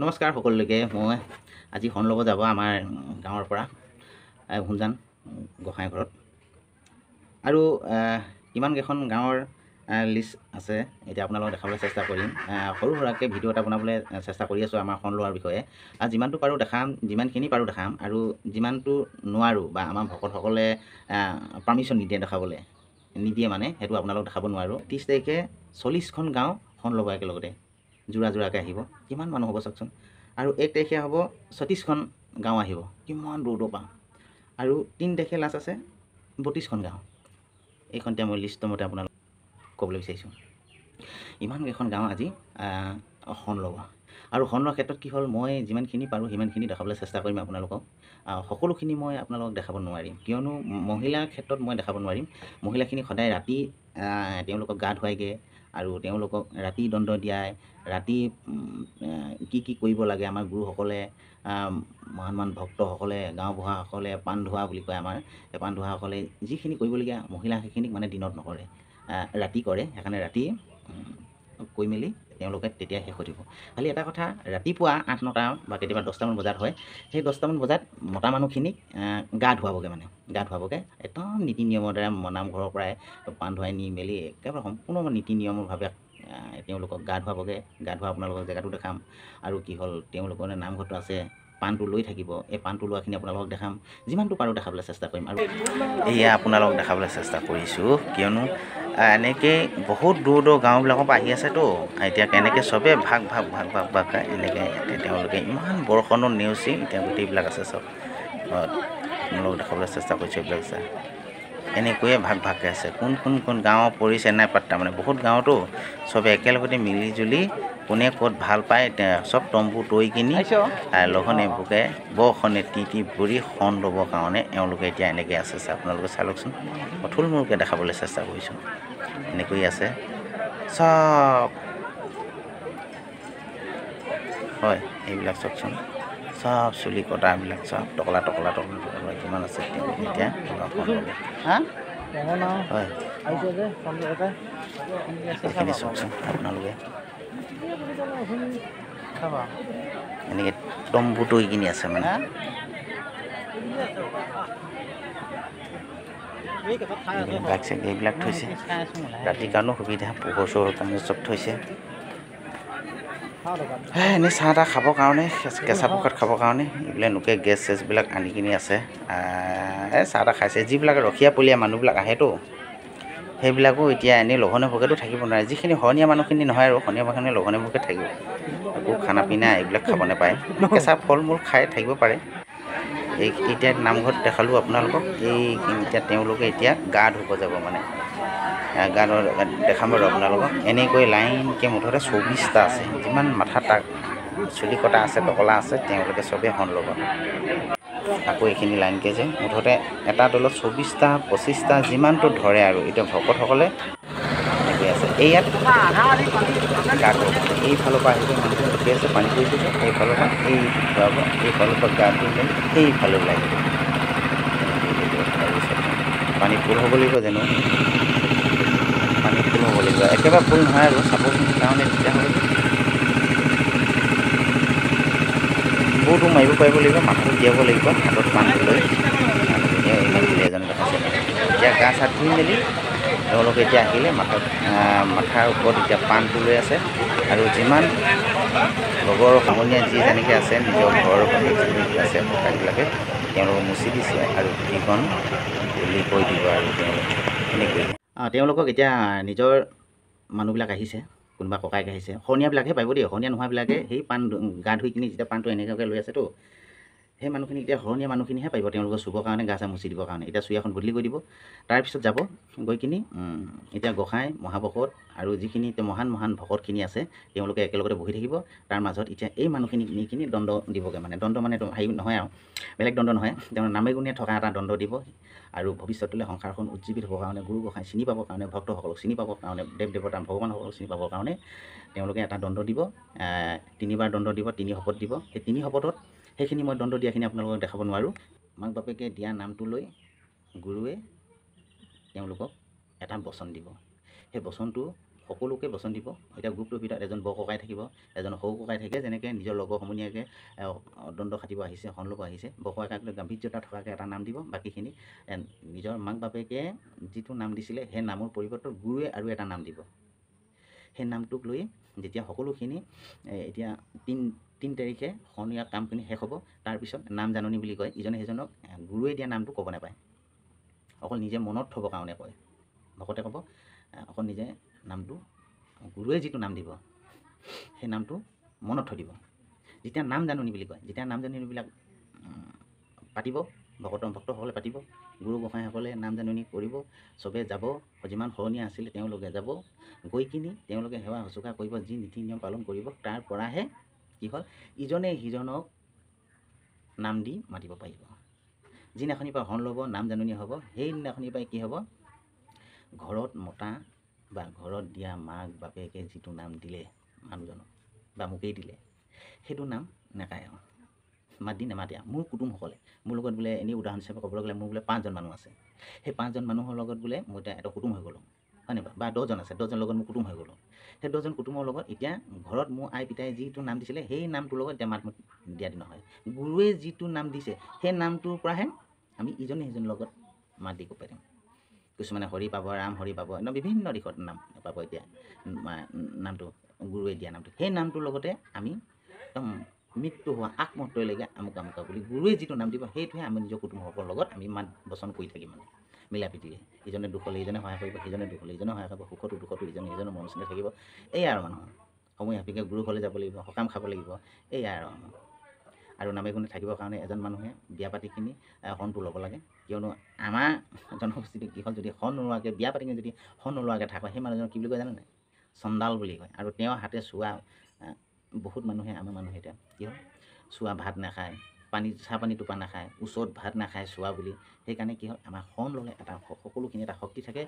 নমস্কাৰ সকলোকে। মই আজি শৰণ ল'ব যাব আমাৰ গাঁৱৰ পৰা ভুঞ্জান গোসাঁই ঘৰত আৰু কিমানকেইখন গাঁৱৰ লিষ্ট আছে এতিয়া আপোনালোকক দেখাবলৈ চেষ্টা কৰিম। সৰু সুৰাকৈ ভিডিঅ' এটা বনাবলৈ চেষ্টা কৰি আছোঁ আমাৰ শৰণ লোৱাৰ বিষয়ে। যিমানটো পাৰোঁ দেখাম, যিমানখিনি পাৰোঁ দেখাম, আৰু যিমানটো নোৱাৰোঁ বা আমাৰ ভকতসকলে পাৰ্মিশ্যন নিদিয়ে দেখাবলৈ নিদিয়ে মানে সেইটো আপোনালোকক দেখাব নোৱাৰোঁ। 30 তাৰিখে 40খন গাঁও শৰণ ল'ব একেলগতে যোৰাকৈ আহিব। কিমান মানুহ হ'ব চাওকচোন। আৰু 1 তাৰিখে হ'ব 36খন গাঁও আহিব, কিমান দূৰ দূৰৰ পৰা। আৰু 3 তাৰিখে লাষ্ট আছে 32খন গাঁও। এইখন এতিয়া মই লিষ্টৰ মতে আপোনালোক ক'বলৈ বিচাৰিছোঁ। ইমানকেইখন গাঁও আজি শৰণ ল'ব। আৰু শৰণ লোৱাৰ ক্ষেত্ৰত কি হ'ল, মই যিমানখিনি পাৰোঁ সিমানখিনি দেখাবলৈ চেষ্টা কৰিম আপোনালোকক। সকলোখিনি মই আপোনালোকক দেখাব নোৱাৰিম, কিয়নো মহিলাৰ ক্ষেত্ৰত মই দেখাব নোৱাৰিম। মহিলাখিনি সদায় ৰাতি তেওঁলোকক গা ধুৱাইগৈ আৰু তেওঁলোকক ৰাতি দণ্ড দিয়াই, ৰাতি কি কৰিব লাগে আমাৰ গুৰুসকলে, মহান ভক্তসকলে, গাঁওবুঢ়াসকলে পাণ ধোৱা বুলি কয় আমাৰ, সেই পাণ ধোৱাসকলে যিখিনি কৰিবলগীয়া মহিলা সেইখিনিক মানে দিনত নকৰে, ৰাতি কৰে। সেইকাৰণে ৰাতি কৈ মেলি তেওঁলোকে তেতিয়া শেষ হৈ দিব। খালি এটা কথা, ৰাতিপুৱা 8-9টা বা কেতিয়াবা 10টামান বজাত হয়, সেই 10টামান বজাত মতা মানুহখিনিক গা ধুৱাবগৈ, মানে গা ধুৱাবগৈ একদম নীতি নিয়মৰ দ্বাৰা নামঘৰৰ পৰাই পাণ ধুৱাই নি মেলি একেবাৰে সম্পূৰ্ণ নীতি নিয়মৰভাৱে তেওঁলোকক গা ধুৱাবগৈ। গা ধোৱা আপোনালোকক জেগাটো দেখাম। আৰু কি হ'ল, তেওঁলোকৰ নামঘৰটো আছে, পাণটো লৈ থাকিব। এই পাণটো লোৱাখিনি আপোনালোকক দেখাম, যিমানটো পাৰোঁ দেখাবলৈ চেষ্টা কৰিম। আৰু এয়া আপোনালোকক দেখাবলৈ চেষ্টা কৰিছোঁ, কিয়নো এনেকৈ বহুত দূৰ গাঁওবিলাকৰ পৰা আহি আছেতো। এতিয়া কেনেকৈ চবেই ভাগ এনেকৈ তেওঁলোকে ইমান বৰষুণত নেওচি এতিয়া গোটেইবিলাক আছে চব। আপোনালোকক দেখাবলৈ চেষ্টা কৰিছোঁ। এইবিলাক আছে এনেকৈয়ে ভাগকৈ আছে। কোন গাঁও পৰিছে নাই পাত্তা, মানে বহুত গাঁৱতো চবে একেলগতে মিলিজুলি কোনে ক'ত ভাল পায় চব তম্বু তৈ কিনি লঘনে ভোকে বৰষণে তিতি ভৰি শৰণ ল'বৰ কাৰণে এওঁলোকে এতিয়া এনেকৈ আছে। আপোনালোকে চাই লওকচোন, থুলমূলকৈ দেখাবলৈ চেষ্টা কৰিছোঁ। এনেকৈ আছে চব, হয় এইবিলাক চাওকচোন, চব চুলি কটাবিলাক চব টকলা কিমান আছে এতিয়া হয়। এইখিনি চাওকচোন আপোনালোকে, এনেকৈ তম্বু তৈ কিনি আছে মানে। বাইক চাইক এইবিলাক থৈছে ৰাতিৰ কাৰণেও সুবিধা, পোহৰ চোহৰৰ কাৰণে চব থৈছে। এনেই চাহ তাহ খাবৰ কাৰণে, কেঁচা প্ৰসাদ খাবৰ কাৰণে এইবিলাক লোকে গেছ চেছবিলাক আনি কিনি আছে। চাহ তাহ খাইছে। যিবিলাক ৰখীয়া পলীয়া মানুহবিলাক আহেতো, সেইবিলাকো এতিয়া এনেই লঘনে ভোকেতো থাকিব নোৱাৰে। যিখিনি শৰণীয়া মানুহখিনি নহয় আৰু শৰণীয়া মানুহখিনি লঘনে ভোকে থাকিব, একো খানা পিনা এইবিলাক খাব নাপায়, কেঁচা ফল মূল খাই থাকিব পাৰে। এতিয়া নামঘৰত দেখালোঁ আপোনালোকক। এতিয়া তেওঁলোকে এতিয়া গা ধুব যাব, মানে গা দেখাম বাৰু আপোনালোকক। এনেকৈ লাইনকৈ মুঠতে 24টা আছে, যিমান মাথা তাক চুলি কটা আছে, টকলা আছে, তেওঁলোকে চবেই শৰণ ল'ব। আকৌ এইখিনি লাইনকৈ যে মুঠতে এটা দলত 24টা 25টা যিমানটো ধৰে আৰু এতিয়া ভকতসকলে এনেকৈ আছে। ইয়াত গা ধুব, এইফালৰ পৰা আহিব মানুহটো ৰখি আছে, পানী কৰি দিব, এইফালৰ পৰা ধুৱাব, এইফালৰ পৰা গা ধুই মেলি সেইফালে ওলাই যাব। পানী ফুল হ'ব লাগিব, জানো পানী ফুল হ'ব লাগিব, একেবাৰে ফুল নহয় আৰু চাপৰখিনিৰ কাৰণে তেতিয়াহ'লে বুটো মাৰিব পাৰিব লাগিব, মাথাটো তিয়াব লাগিব, হাতত পানীটো লৈ ইমান বুলি এজন দেখাইছে। এতিয়া গা চা ধুই মেলি তেওঁলোকে এতিয়া আহিলে মাথাৰ ওপৰত এতিয়া পাণটো লৈ আছে। আৰু যিমান লগৰ সমনীয়া যি যেনেকৈ আছে, নিজৰ ঘৰৰ যিবিলাক আছে ককাইবিলাকে তেওঁলোকক মুচি দিছে আৰু ধুতিখন খুলি কৈ দিব। আৰু এনেকৈ তেওঁলোকক এতিয়া নিজৰ মানুহবিলাক আহিছে, কোনোবা ককাইক আহিছে, শৰণীয়াবিলাকহে পাৰিব দেই, শৰণীয়া নোহোৱাবিলাকে সেই পাণ গা ধুই কিনি যেতিয়া পাণটো এনেকুৱাকৈ লৈ আছেতো, সেই মানুহখিনি এতিয়া শৰণীয়া মানুহখিনিহে পাৰিব তেওঁলোকক চুবৰ কাৰণে, গা চা মুচি দিবৰ কাৰণে। এতিয়া চুই এখন বদলি কৰি দিব, তাৰপিছত যাব গৈ কিনি এতিয়া গোসাঁই মহাভকত আৰু যিখিনি এতিয়া মহান ভকতখিনি আছে তেওঁলোকে একেলগতে বহি থাকিব। তাৰ মাজত এতিয়া এই মানুহখিনিক নি কিনি দণ্ড দিবগৈ, মানে দণ্ড মানে হেৰি নহয় আৰু বেলেগ দণ্ড নহয়, তেওঁ নামে গুণে থকা এটা দণ্ড দিব। আৰু ভৱিষ্যতলৈ সংসাৰখন উজ্জীৱিত হ'বৰ কাৰণে, গুৰু গোসাঁই চিনি পাবৰ কাৰণে, ভক্তসকলক চিনি পাবৰ কাৰণে, দেৱ দেৱতা ভগৱানসকলক চিনি পাবৰ কাৰণে তেওঁলোকে এটা দণ্ড দিব। 3বাৰ দণ্ড দিব, 3 শপত দিব। সেই 3 শপতত সেইখিনি মই দণ্ড দিয়াখিনি আপোনালোকক দেখাব নোৱাৰোঁ। মাক বাপেকে দিয়া নামটো লৈ গুৰুৱে তেওঁলোকক এটা বচন দিব। সেই বচনটো সকলোকে বচন দিব। এতিয়া গ্ৰুপটোৰ ভিতৰত এজন বৰ ককাই থাকিব, এজন সৰু ককাই থাকে, যেনেকৈ নিজৰ লগৰ সমনীয়াকৈ দণ্ড খাটিব আহিছে, শৰণ ল'ব আহিছে, বৰ ককাইক গাম্ভীৰ্যতা থকাকৈ এটা নাম দিব। বাকীখিনি নিজৰ মাক বাপেকে যিটো নাম দিছিলে সেই নামৰ পৰিৱৰ্তন গুৰুৱে আৰু এটা নাম দিব। সেই নামটোক লৈ যেতিয়া সকলোখিনি এতিয়া 3 তাৰিখে শৰণীয়া কামখিনি শেষ হ'ব, তাৰপিছত নাম জাননী বুলি কয়। ইজনে সিজনক গুৰুৱে দিয়া নামটো ক'ব নাপায়, অকল নিজে মনত থ'বৰ কাৰণে কয়। ভকতে ক'ব অকল নিজে নামটো, গুৰুৱে যিটো নাম দিব সেই নামটো মনত থৈ দিব। যেতিয়া নাম জাননী বুলি কয়, যেতিয়া নাম জাননীবিলাক পাতিব, ভক্তসকলে পাতিব, গুৰু গোসাঁইসকলে নাম জাননী কৰিব, চবে যাব, যিমান শৰণীয়া আছিলে তেওঁলোকে যাব, গৈ কিনি তেওঁলোকে সেৱা শুশ্ৰূষা কৰিব, যি নীতি নিয়ম পালন কৰিব। তাৰ পৰাহে কি হ'ল, ইজনে সিজনক নাম দি মাতিব পাৰিব। যিদিনাখনিৰ পৰা শৰণ ল'ব, নাম জাননী হ'ব, সেইদিনাখনিৰ পৰাই কি হ'ব, ঘৰত মতা বা ঘৰত দিয়া মাক বাপেকে যিটো নাম দিলে মানুহজনক বা মোকেই দিলে, সেইটো নাম নেকায় আৰু মাত দি নেমাতে। মোৰ কুটুমসকলে মোৰ লগত বোলে, এনেই উদাহৰণ হিচাপে ক'বলৈ গ'লে, মোৰ বোলে 5জন মানুহ আছে, সেই 5জন মানুহৰ লগত বোলে মই এতিয়া এটা কুটুম হৈ গ'লোঁ, হয় নাই বা 10জন আছে, 10জন লগত মোৰ কুটুম হৈ গ'লোঁ। সেই 10জন কুটুমৰ লগত এতিয়া ঘৰত মোৰ আই পিতাই যিটো নাম দিছিলে সেই নামটোৰ লগত এতিয়া মাত দিয়া দি নহয়। গুৰুৱে যিটো নাম দিছে সেই নামটোৰ পৰাহে আমি ইজনে সিজনৰ লগত মাত দিব পাৰিম। কিছুমানে হৰি পাব, ৰাম হৰি পাব, এনেকুৱা বিভিন্ন দিশত নাম পাব। এতিয়া নামটো গুৰুৱে দিয়া নামটো, সেই নামটোৰ লগতে আমি একদম মৃত্যু হোৱা আগমুহূৰ্তলৈকে আমুকা বুলি গুৰুৱে যিটো নাম দিব সেইটোহে আমি নিজৰ কুটুমসকলৰ লগত আমি মাত বচন কৰি থাকিম। মানে মিলা প্ৰীতিৰে, ইজনে দুখ হ'লে ইজনে সহায় কৰিব, সিজনে দুখ হ'লে ইজনে সহায় কৰিব, সুখতো দুখতো ইজনে সিজনৰ মৰম চেনেহ থাকিব। এয়াই আৰু মানুহৰ সময় সাপেক্ষে গুৰু ঘৰলৈ যাব লাগিব, সকাম খাব লাগিব, এয়াই আৰু নামে গুণে থাকিবৰ কাৰণে এজন মানুহে বিয়া পাতি কিনি শৰণটো ল'ব লাগে। কিয়নো আমাৰ জনগোষ্ঠীটো কি হ'ল, যদি শৰণ নোলোৱাকৈ বিয়া পাতি কিনি যদি শৰণ নোলোৱাকৈ থাকো, সেই মানুহজনক কি বুলি কয় জানে নাই? চণ্ডাল বুলি কয়। আৰু তেওঁৰ হাতে চোৱা বহুত মানুহে, আমাৰ মানুহে এতিয়া কি হ'ল, চোৱা ভাত নাখায়, চাহ পানী টোপা নাখায়, ওচৰত ভাত নাখায় চোৱা বুলি। সেইকাৰণে কি হ'ল, আমাৰ শৰণ ল'লে এটা সকলোখিনি এটা শক্তি থাকে।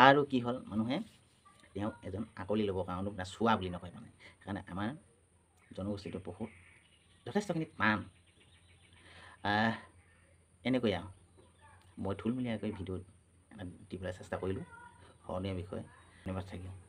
আৰু কি হ'ল, মানুহে তেওঁক এজন আকলি ল'বৰ কাৰণেও চোৱা বুলি নকয়। মানে সেইকাৰণে আমাৰ জনগোষ্ঠীটো বহুত যথেষ্টখিনি টান। এনেকৈ আৰু মই থুলমূলীয়াকৈ ভিডিঅ'ত দিবলৈ চেষ্টা কৰিলোঁ শৰণীয়া বিষয়ে। ধন্যবাদ থাকিল।